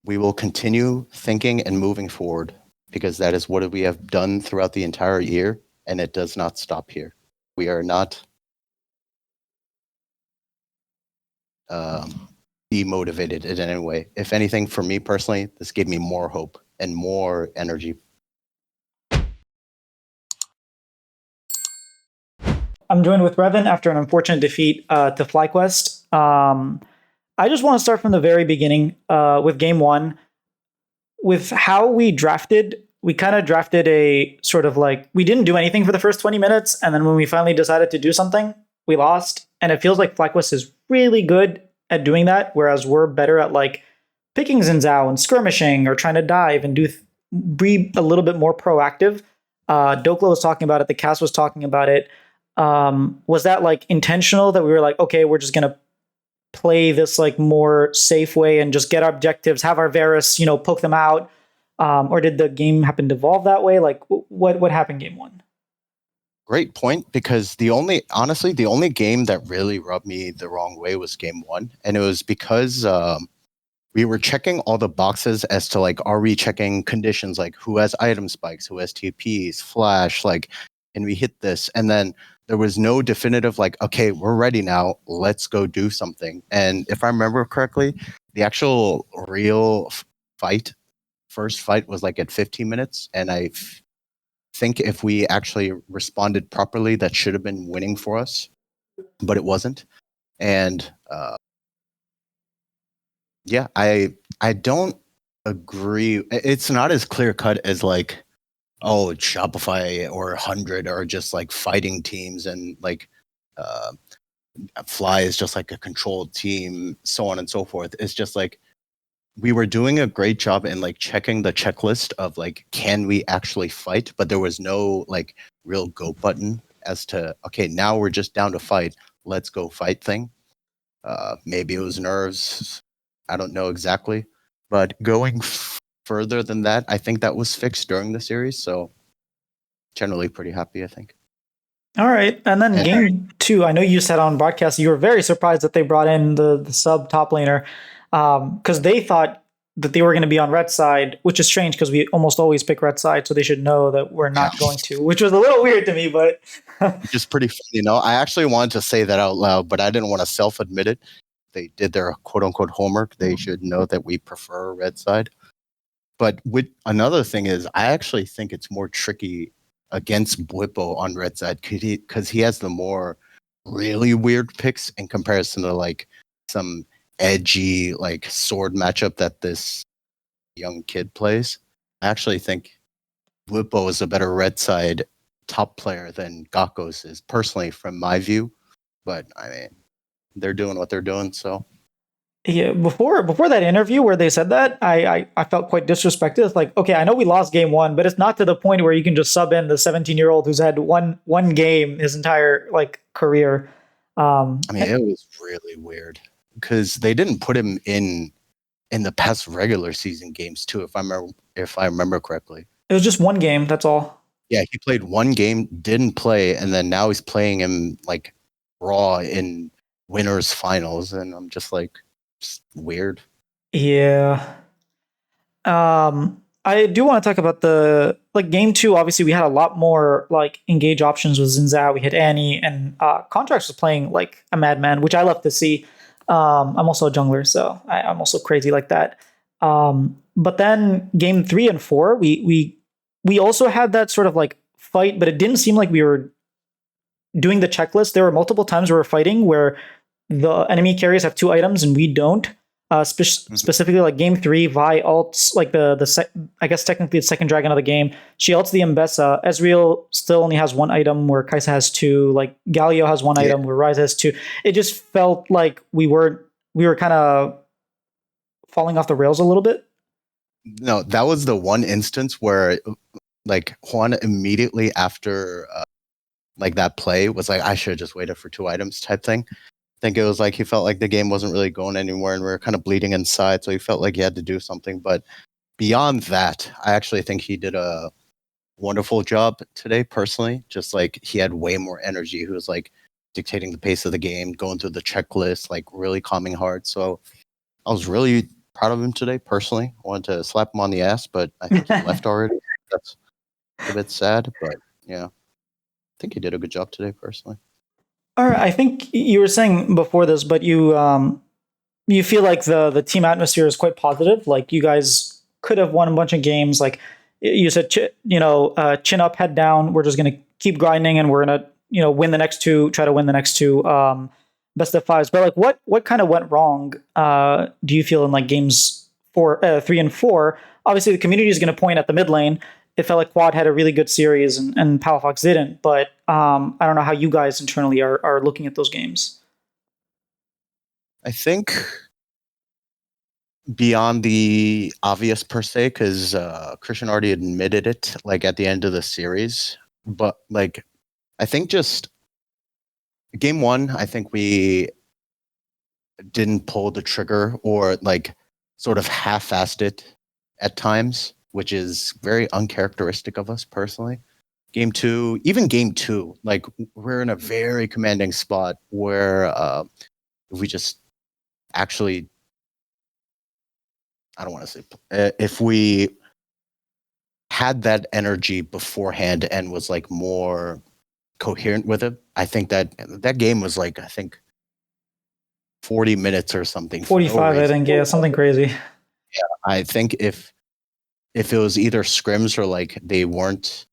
We will continue thinking and moving forward because that is what we have done throughout the entire year, and it does not stop here. We are not demotivated in any way. If anything, for me personally, this gave me more hope and more energy. I'm joined with Reven after an unfortunate defeat to FlyQuest. I just want to start from the very beginning with game one. With how we drafted, we kind of drafted a sort of like, we didn't do anything for the first 20 minutes. And then when we finally decided to do something, we lost. And it feels like FlyQuest is really good at doing that, whereas we're better at like picking Zinzao and skirmishing or trying to dive and be a little bit more proactive. Dokla was talking about it. The cast was talking about it. Was that like intentional that we were like, okay, we're just gonna play this like more safe way and just get our objectives, have our Varus, poke them out? Or did the game happen to evolve that way? Like what happened game one? Great point, because the only game that really rubbed me the wrong way was game one. And it was because we were checking all the boxes as to like, are we checking conditions like who has item spikes, who has TPs, flash, like, and we hit this. And then there was no definitive like, okay, we're ready now, let's go do something. And if I remember correctly, the actual real first fight was like at 15 minutes. And I think if we actually responded properly, that should have been winning for us, but it wasn't. And yeah, I don't agree. It's not as clear cut as like, oh, Shopify or 100 are just like fighting teams, and like Fly is just like a controlled team, so on and so forth. It's just like we were doing a great job in like checking the checklist of like, can we actually fight? But there was no like real go button as to, okay, now we're just down to fight. Let's go fight thing. Maybe it was nerves. I don't know exactly. But going further than that, I think that was fixed during the series. So generally pretty happy, I think. All right. And then game two, I know you said on broadcast you were very surprised that they brought in the sub top laner because they thought that they were going to be on red side, which is strange because we almost always pick red side, so they should know that we're not going to, which was a little weird to me, but just pretty funny, I actually wanted to say that out loud, but I didn't want to self-admit it. They did their quote-unquote homework. They should know that we prefer red side. But with another thing is, I actually think it's more tricky against Bwipo on red side because he has the more really weird picks in comparison to like some edgy like sword matchup that this young kid plays. I actually think Bwipo is a better red side top player than Gakos is, personally, from my view. But I mean, they're doing what they're doing, so. Yeah, before that interview where they said that, I felt quite disrespected. It's like, okay, I know we lost game one, but it's not to the point where you can just sub in the 17-year-old who's had one game his entire like career. I mean, it was really weird because they didn't put him in the past regular season games too, if I remember correctly. It was just one game, that's all. Yeah, he played one game, didn't play, and then now he's playing him like raw in winners finals, and I'm just like, weird. Yeah. I do want to talk about the like game two. Obviously, we had a lot more like engage options with Zinzao. We had Annie, and Contracts was playing like a madman, which I love to see. I'm also a jungler, so I'm also crazy like that. But then game three and four, we also had that sort of like fight, but it didn't seem like we were doing the checklist. There were multiple times we were fighting where the enemy carriers have 2 items and we don't. Specifically, like game three, Vi ults like I guess technically the second dragon of the game. She ults the Mbessa. Ezreal still only has 1 item, where Kai'Sa has 2. Like Galio has 1 item, where Ryze has 2. It just felt like we were kind of falling off the rails a little bit. No, that was the one instance where like Juan immediately after like that play was like, I should have just waited for 2 items type thing. I think it was like he felt like the game wasn't really going anywhere and we were kind of bleeding inside, so he felt like he had to do something. But beyond that, I actually think he did a wonderful job today, personally. Just like he had way more energy. He was like dictating the pace of the game, going through the checklist, like really calming heart. So I was really proud of him today. Personally, I wanted to slap him on the ass, but I think he left already. That's a bit sad, but yeah, I think he did a good job today. Personally, All right, I think you were saying before this, but you feel like the team atmosphere is quite positive. Like you guys could have won a bunch of games. Like you said, chin up, head down. We're just gonna keep grinding, and we're gonna win the next two. Try to win the next two best of fives. But like, what kind of went wrong? Do you feel in like games 3 and 4? Obviously, the community is going to point at the mid lane. It felt like Quad had a really good series, and Palafox didn't. But I don't know how you guys internally are looking at those games. I think beyond the obvious per se, because Christian already admitted it, like at the end of the series. But like, I think just game 1, I think we didn't pull the trigger or like sort of half-assed it at times, which is very uncharacteristic of us personally. Game 2, even game 2, like we're in a very commanding spot where if we just actually, I don't want to say, if we had that energy beforehand and was like more coherent with it, I think that game was like, I think 40 minutes or something. 45, I think, yeah, something crazy. Yeah, I think if it was either scrims or like they weren't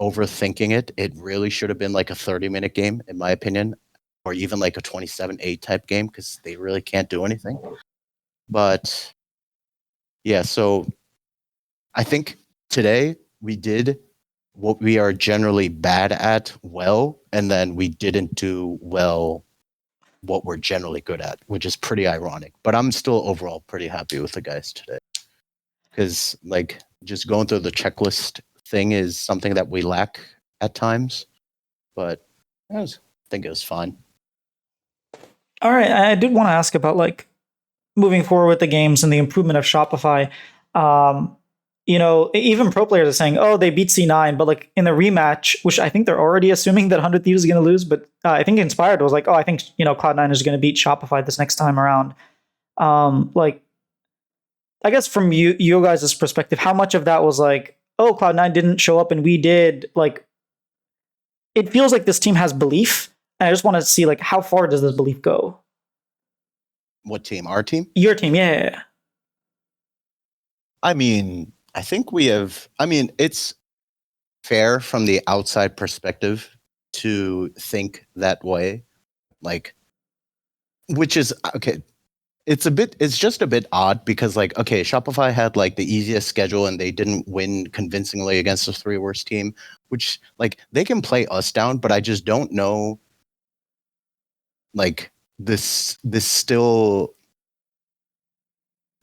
overthinking it, it really should have been like a 30-minute game, in my opinion, or even like a 27-8 type game, because they really can't do anything. But yeah, so I think today we did what we are generally bad at well, and then we didn't do well what we're generally good at, which is pretty ironic. But I'm still overall pretty happy with the guys today, because like just going through the checklist thing is something that we lack at times, but I think it was fine. All right, I did want to ask about like moving forward with the games and the improvement of Shopify. Even pro players are saying, "Oh, they beat C9," but like in the rematch, which I think they're already assuming that 100 Thieves is going to lose, but I think Inspired was like, "Oh, I think Cloud9 is going to beat Shopify this next time around." Like, I guess from you guys' perspective, how much of that was like, "Oh, Cloud9 didn't show up and we did"? Like, it feels like this team has belief, and I just want to see like how far does this belief go? What team? Our team? Your team, yeah. I mean, I think we have. I mean, it's fair from the outside perspective to think that way, like, which is okay. It's just a bit odd because like, okay, Shopify had like the easiest schedule and they didn't win convincingly against the 3 worst team, which like they can play us down, but I just don't know like this still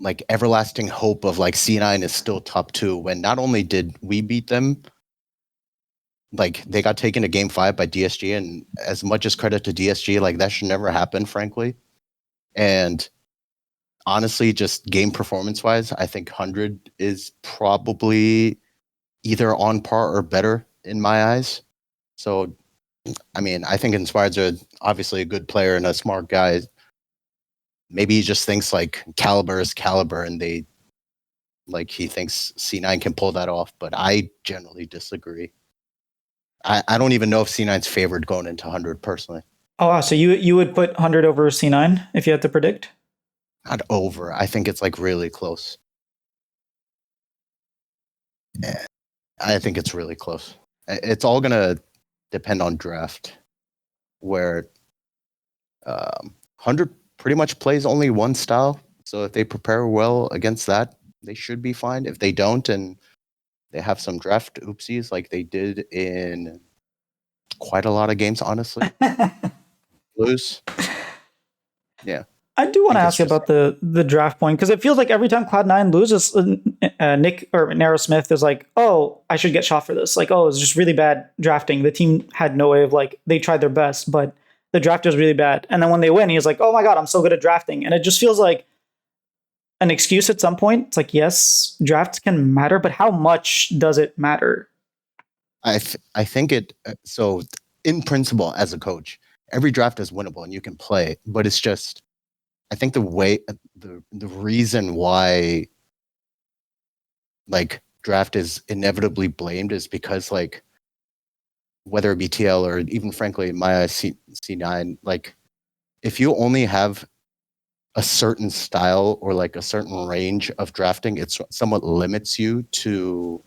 like everlasting hope of like C9 is still top 2 when not only did we beat them, like they got taken to game 5 by DSG, and as much as credit to DSG, like that should never happen, frankly. And honestly, just game performance wise, I think 100 is probably either on par or better in my eyes. So, I mean, I think Inspired's obviously a good player and a smart guy. Maybe he just thinks like caliber is caliber, and he thinks C9 can pull that off. But I generally disagree. I don't even know if C9's favored going into 100 personally. Oh, wow. So you would put 100 over C9 if you had to predict? Not over. I think it's like really close. I think it's really close. It's all gonna depend on draft, where 100 pretty much plays only one style. So if they prepare well against that, they should be fine. If they don't, and they have some draft oopsies like they did in quite a lot of games, honestly, lose. Yeah. I do want to ask about the draft point, because it feels like every time Cloud9 loses, Nick or Narrowsmith is like, "Oh, I should get shot for this." Like, "Oh, it's just really bad drafting. The team had no way of like they tried their best, but the draft was really bad." And then when they win, he's like, "Oh my god, I'm so good at drafting." And it just feels like an excuse at some point. It's like, yes, drafts can matter, but how much does it matter? I think it. So in principle, as a coach, every draft is winnable and you can play, but it's just. I think the way the reason why like draft is inevitably blamed is because like whether it be TL or even frankly my C9, like if you only have a certain style or like a certain range of drafting, it somewhat limits you to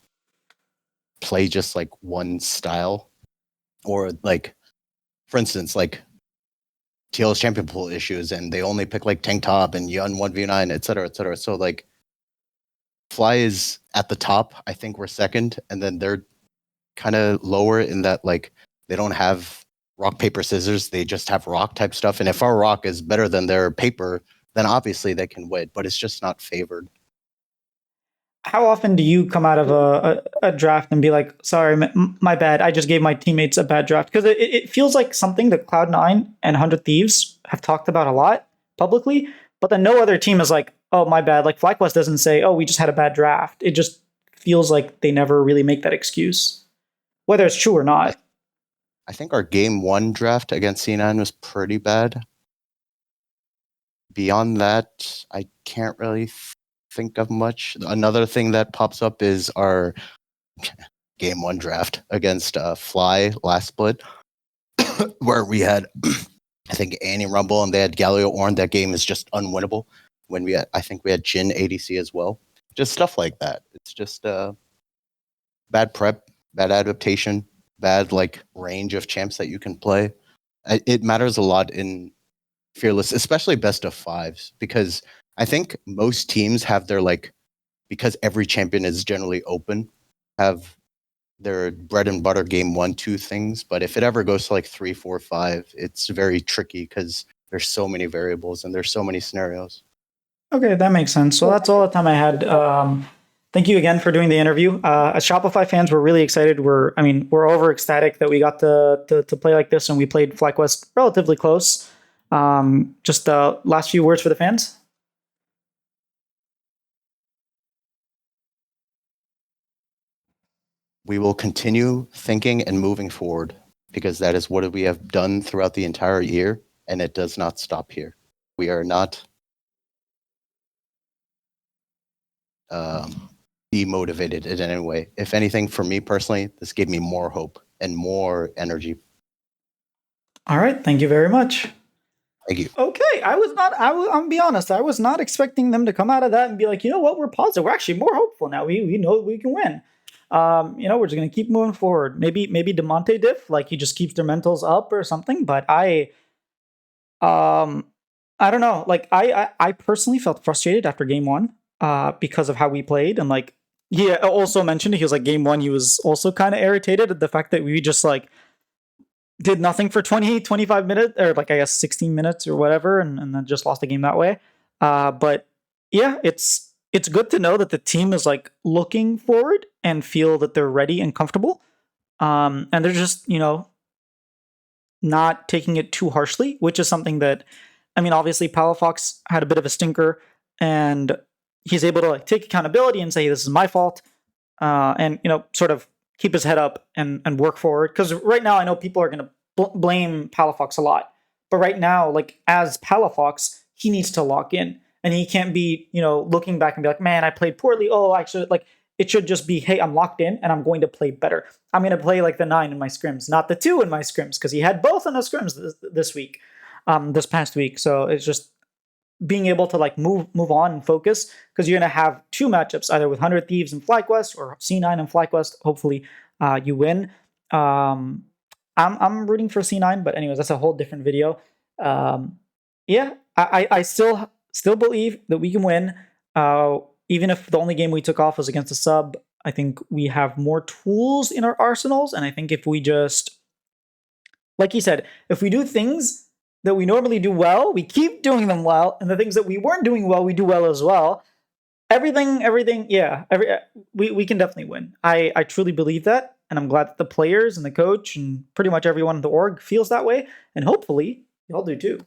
play just like one style. Or like, for instance, like TL's champion pool issues and they only pick like tank top and Yun 1v9, et cetera, et cetera. So like Fly is at the top. I think we're second, and then they're kind of lower in that like they don't have rock paper scissors, they just have rock type stuff, and if our rock is better than their paper, then obviously they can win, but it's just not favored. How often do you come out of a draft and be like, sorry, my bad, I just gave my teammates a bad draft? Because it feels like something that Cloud9 and 100 Thieves have talked about a lot publicly, but then no other team is like, oh, my bad. Like FlyQuest doesn't say, oh, we just had a bad draft. It just feels like they never really make that excuse, whether it's true or not. I think our game 1 draft against C9 was pretty bad. Beyond that, I can't really think of much. Another thing that pops up is our game 1 draft against Fly last split, where we had I think Annie Rumble and they had Galio Orn. That game is just unwinnable. When I think we had Jin ADC as well. Just stuff like that. It's just bad prep, bad adaptation, bad like range of champs that you can play. It matters a lot in Fearless, especially best of fives, because I think most teams have their like, because every champion is generally open, have their bread and butter game 1, 2 things. But if it ever goes to like 3, 4, 5, it's very tricky because there's so many variables and there's so many scenarios. Okay, that makes sense. So that's all the time I had. Thank you again for doing the interview. As Shopify fans, we're really excited. We're over ecstatic that we got to play like this, and we played FlyQuest relatively close. Just last few words for the fans. We will continue thinking and moving forward because that is what we have done throughout the entire year, and it does not stop here. We are not demotivated in any way. If anything, for me personally, this gave me more hope and more energy. All right, thank you very much. Thank you. Okay, I'm gonna be honest. I was not expecting them to come out of that and be like, you know what, we're positive. We're actually more hopeful now. We know we can win. We're just gonna keep moving forward. Maybe Demonte diff, like he just keeps their mentals up or something. But I don't know. Like I personally felt frustrated after game 1, because of how we played, and like he also mentioned, he was like game 1, he was also kind of irritated at the fact that we just like did nothing for 20, 25 minutes, or like I guess 16 minutes or whatever, and then just lost the game that way. But yeah, it's good to know that the team is like looking forward and feel that they're ready and comfortable. And they're just, not taking it too harshly, which is something that, obviously Palafox had a bit of a stinker, and he's able to like take accountability and say, this is my fault. And, sort of keep his head up and work forward. Because right now, I know people are going to blame Palafox a lot. But right now, like as Palafox, he needs to lock in. And he can't be, looking back and be like, man, I played poorly. Oh, actually, like it should just be, hey, I'm locked in and I'm going to play better. I'm going to play like the 9 in my scrims, not the 2 in my scrims, because he had both in the scrims this past week. So it's just being able to like move on and focus, because you're going to have 2 matchups, either with 100 Thieves and FlyQuest or C9 and FlyQuest. Hopefully you win. I'm rooting for C9, but anyways, that's a whole different video. Yeah, I still believe that we can win. Even if the only game we took off was against a sub, I think we have more tools in our arsenals. And I think if we just, like you said, if we do things that we normally do well, we keep doing them well, and the things that we weren't doing well, we do well as well. Everything, yeah, we can definitely win. I truly believe that, and I'm glad that the players and the coach and pretty much everyone in the org feels that way, and hopefully y'all do too.